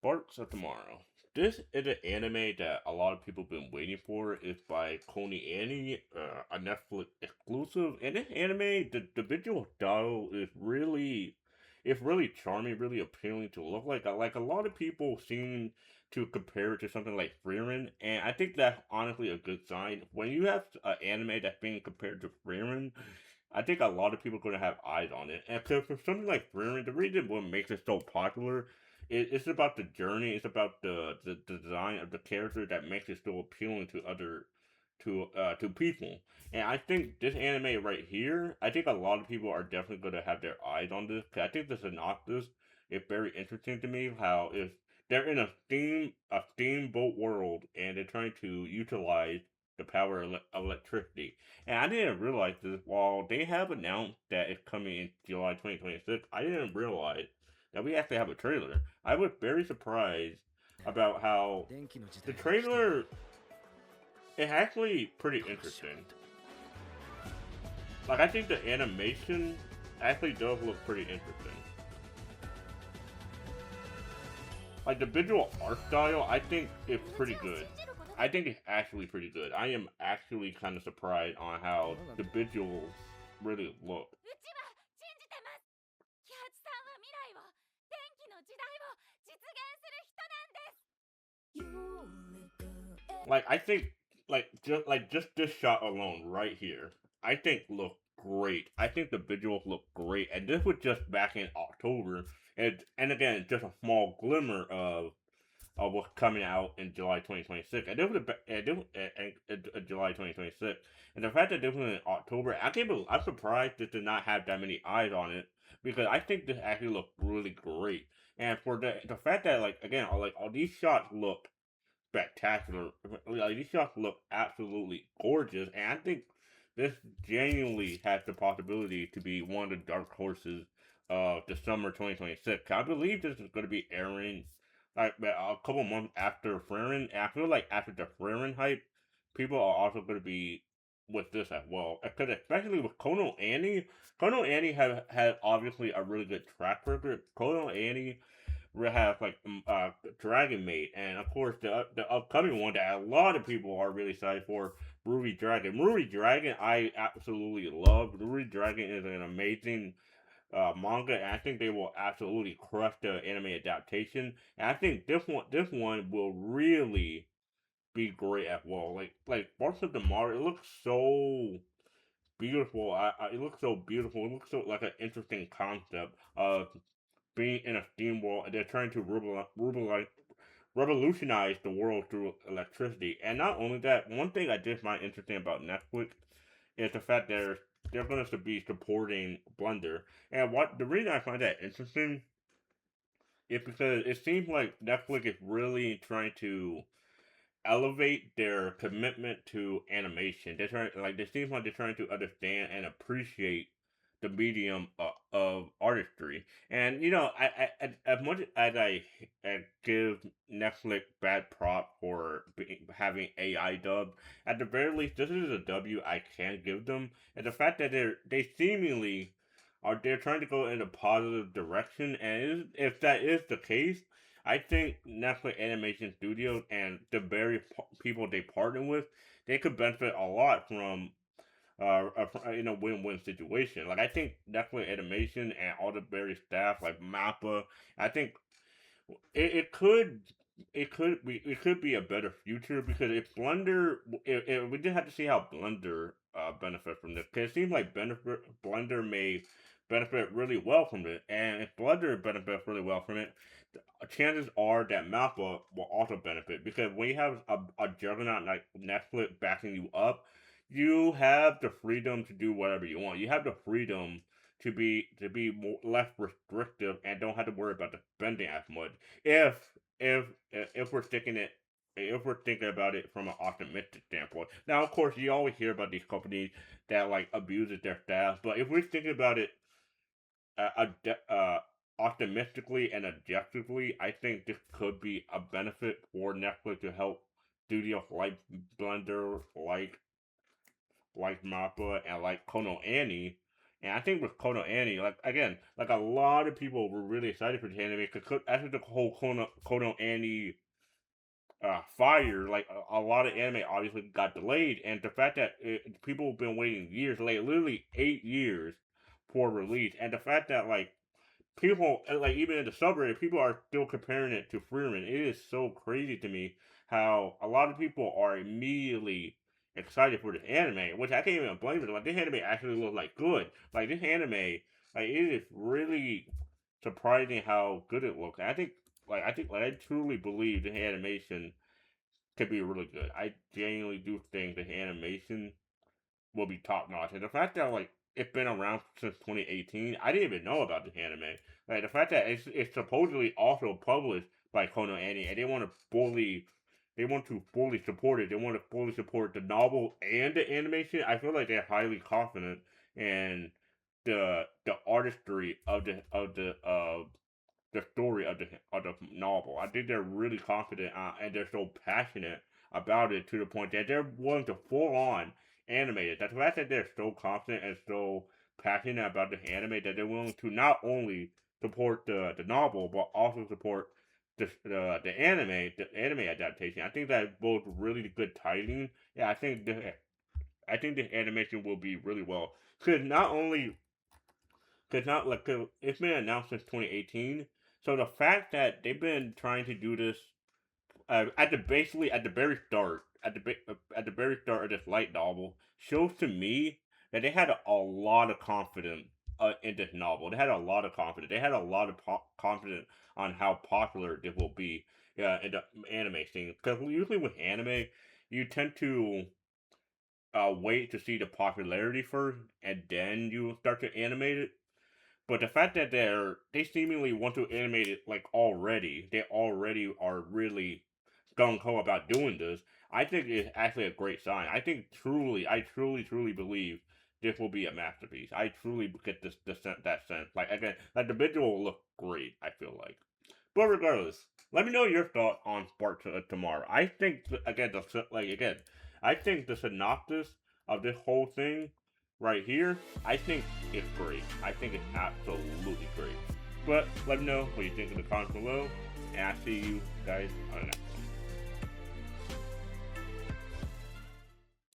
Sparks of Tomorrow. This is an anime that a lot of people have been waiting for. It's by KyoAni, a Netflix exclusive. And this anime, the visual style is it's really charming, really appealing to look like. Like a lot of people seem to compare it to something like Frieren, and I think that's honestly a good sign. When you have an anime that's being compared to Frieren, I think a lot of people are going to have eyes on it. And so for something like Frieren, the reason what makes it so popular it's about the journey. It's about the design of the character that makes it so appealing to to people. And I think this anime right here, I think a lot of people are definitely going to have their eyes on this. 'Cause I think the synopsis is very interesting to me. How if they're in a steamboat world and they're trying to utilize the power of electricity. And I didn't realize this. While they have announced that it's coming in July 2026, I didn't realize that we actually have a trailer. I was very surprised about how the trailer is actually pretty interesting. Like I think the animation actually does look pretty interesting. Like the visual art style, I think is pretty good. I think it's actually pretty good. I am actually kind of surprised on how the visuals really look. Like I think just this shot alone right here, I think look great. I think the visuals look great, and this was just back in October, and again just a small glimmer of what's coming out in July 2026, and this was July 2026, and the fact that this was in October, I'm surprised this did not have that many eyes on it because I think this actually looked really great, and for the fact that like again all these shots look spectacular. Like these shots look absolutely gorgeous, and I think this genuinely has the possibility to be one of the dark horses of the summer 2026. I believe this is going to be airing like a couple months after Frieren. And I feel like after the Frieren hype, people are also going to be with this as well. Because especially with Kono Annie have had obviously a really good track record. Kono Annie we have like Dragon Maid, and of course the upcoming one that a lot of people are really excited for, Ruby Dragon. Ruby Dragon, I absolutely love. Ruby Dragon is an amazing manga, and I think they will absolutely crush the anime adaptation. And I think this one will really be great as well. Like Sparks of Tomorrow, it looks so beautiful. It looks so beautiful. It looks so like an interesting concept of being in a steam world, and they're trying to revolutionize the world through electricity. And not only that, one thing I did find interesting about Netflix is the fact that they're going to be supporting Blender. And what the reason I find that interesting is because it seems like Netflix is really trying to elevate their commitment to animation. They're trying, like, they seem like they're trying to understand and appreciate the medium of artistry. And as much as I give Netflix bad prop for having AI dub, at the very least, this is a W I can give them. And the fact that they seemingly they're trying to go in a positive direction, and if that is the case, I think Netflix Animation Studios and the very people they partner with, they could benefit a lot from in a win-win situation. Like I think Netflix Animation and all the various staff like Mappa, I think it could it could be a better future because if Blender we did have to see how Blender benefit from this because it seems like Blender may benefit really well from it, and if Blender benefits really well from it, chances are that Mappa will also benefit because when you have a juggernaut like Netflix backing you up, you have the freedom to do whatever you want. You have the freedom to be less restrictive and don't have to worry about the spending as much. If if we're sticking it. If we're thinking about it from an optimistic standpoint, now of course you always hear about these companies that like abuses their staff, but if we're thinking about it uh, optimistically and objectively, I think this could be a benefit for Netflix to help studios like Blender, like Mappa, and like Kono Annie. And I think with KyoAni, like again, like a lot of people were really excited for the anime because after the whole KyoAni fire, like a lot of anime obviously got delayed, and the fact that people have been waiting years, like literally 8 years for release, and the fact that like people like even in the subreddit, people are still comparing it to Frieren. It is so crazy to me how a lot of people are immediately excited for this anime, which I can't even blame them. Like this anime actually looks like good. Like this anime, like it is really surprising how good it looks. And I truly believe the animation could be really good. I genuinely do think the animation will be top notch. And the fact that like it's been around since 2018, I didn't even know about this anime. Like the fact that it's supposedly also published by KyoAni, and they want to fully support it. They want to fully support the novel and the animation. I feel like they're highly confident in the artistry of the story of the novel. I think they're really confident and they're so passionate about it to the point that they're willing to full on animate it. That's the fact that they're so confident and so passionate about the anime that they're willing to not only support the novel but also support the anime adaptation. I think that both really good tidings. Yeah, I think the animation will be really well because not only because not like 'cause it's been announced since 2018. So the fact that they've been trying to do this at the very start at the very start of this light novel shows to me that they had a lot of confidence in this novel. They had a lot of confidence. They had a lot of confidence on how popular this will be in the anime scene. Because usually with anime, you tend to wait to see the popularity first, and then you start to animate it. But the fact that they seemingly want to animate it like already, they already are really gung ho about doing this. I think is actually a great sign. I truly believe this will be a masterpiece. I truly get that sense. Like again, like the visual will look great. I feel like. But regardless, let me know your thought on Spark tomorrow. I think again, I think the synopsis of this whole thing right here, I think it's great. I think it's absolutely great. But let me know what you think in the comments below, and I'll see you guys on the next one.